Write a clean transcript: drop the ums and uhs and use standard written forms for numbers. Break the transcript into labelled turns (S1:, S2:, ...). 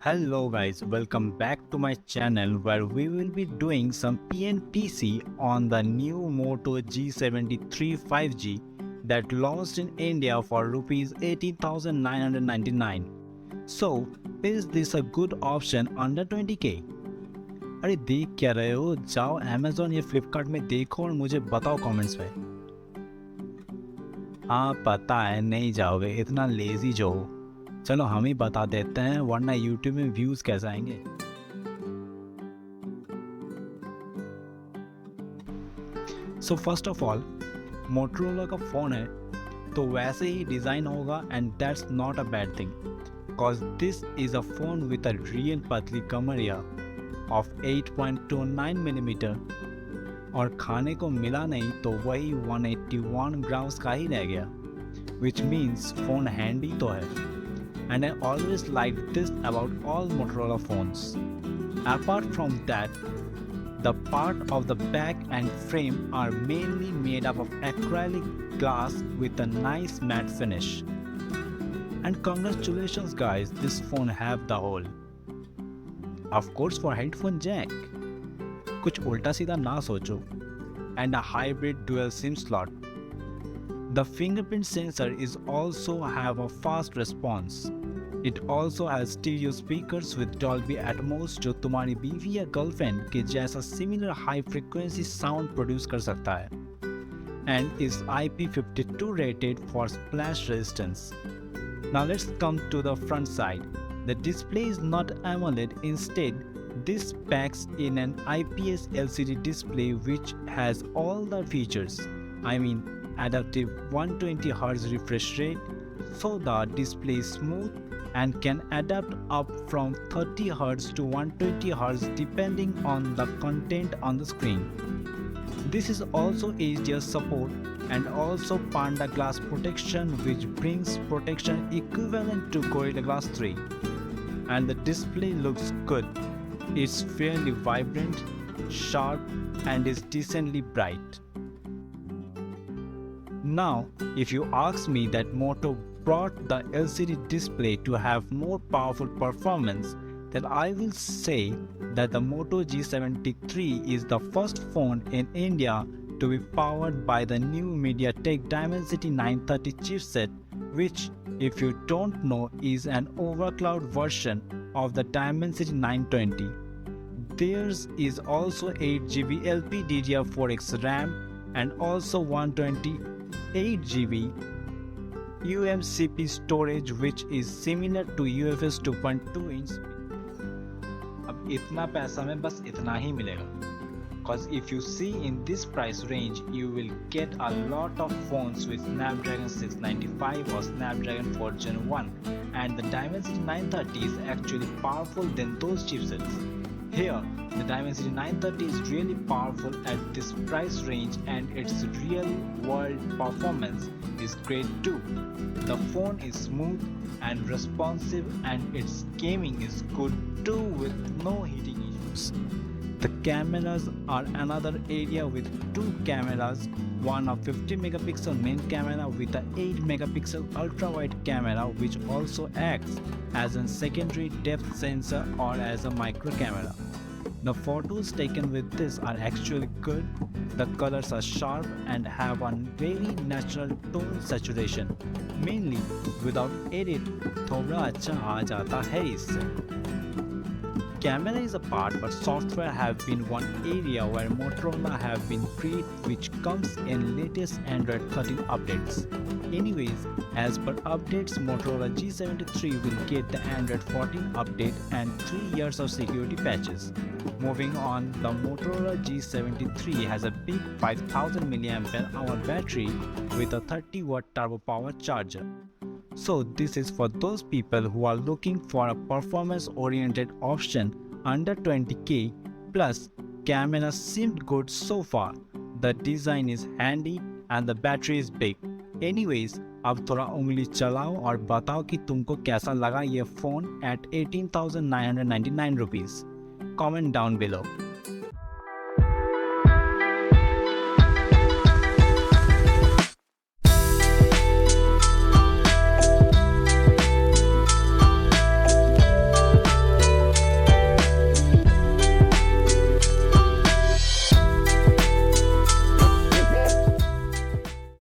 S1: Hello guys, welcome back to my channel where we will be doing some PNPC on the new Moto G73 5G that launched in India for Rs 18,999. So, is this a good option under 20k? अरे देख क्या रहे हो? जाओ Amazon या Flipkart में देखो और मुझे बताओ कमेंट्स में। हाँ पता है नहीं जाओगे, इतना लेजी जो हो। चलो हम ही बता देते हैं वरना YouTube में व्यूज कैसे आएंगे। So first of all Motorola का फ़ोन है तो वैसे ही डिज़ाइन होगा and that's not a bad thing because this is a phone with a real पतली कमरिया ऑफ 8.29 मिलीमीटर और खाने को मिला नहीं तो वही 181 ग्राम्स का ही रह गया विच मीन्स फ़ोन हैंडी तो है। And I always liked this about all Motorola phones. Apart from that, the part of the back and frame are mainly made up of acrylic glass with a nice matte finish. And congratulations guys, this phone have the hole. Of course for headphone jack. कुछ उल्टा सीधा ना सोचो. And a hybrid dual SIM slot. The fingerprint sensor is also have a fast response. It also has stereo speakers with Dolby Atmos जो तुम्हारी बीवी या girlfriend के जैसा similar high frequency sound produce कर सकता है and is IP52 rated for splash resistance. Now let's come to the front side. The display is not AMOLED, instead this packs in an IPS LCD display which has all the features. I mean adaptive 120Hz refresh rate, so the display is smooth and can adapt up from 30Hz to 120Hz depending on the content on the screen. This is also HDR support and also Panda Glass protection which brings protection equivalent to Gorilla Glass 3. And the display looks good. It's fairly vibrant, sharp and is decently bright. Now, if you ask me that Moto brought the LCD display to have more powerful performance, then I will say that the Moto G73 is the first phone in India to be powered by the new MediaTek Dimensity 930 chipset, which, if you don't know, is an overclocked version of the Dimensity 920. Theirs is also 8GB LPDDR4X RAM and also 128GB UMCP storage which is similar to UFS 2.2 inch. अब इतना पैसा में बस इतना ही मिलेगा because if you see in this price range you will get a lot of phones with Snapdragon 695 or Snapdragon 4 Gen 1 and the Dimensity 930 is actually powerful than those chipsets. Here, the Dimensity 930 is really powerful at this price range and its real-world performance is great too. The phone is smooth and responsive and its gaming is good too with no heating issues. The cameras are another area with two cameras, one a 50 megapixel main camera with a 8 megapixel ultra-wide camera which also acts as a secondary depth sensor or as a micro camera. The photos taken with this are actually good, the colors are sharp and have a very natural tone saturation, mainly without edit थोड़ा अच्छा आ जाता है इससे. Camera is a part but software have been one area where Motorola have been great which comes in latest Android 13 updates. Anyways, as per updates, Motorola G73 will get the Android 14 update and 3 years of security patches. Moving on, the Motorola G73 has a big 5000 mAh battery with a 30-watt turbo power charger. So this is for those people who are looking for a performance-oriented option under 20k plus camera seemed good so far. The design is handy and the battery is big. Anyways, अब थोड़ा उंगली चलाओ और बताओ कि तुमको कैसा लगा ये phone at 18,999 rupees. Comment down below.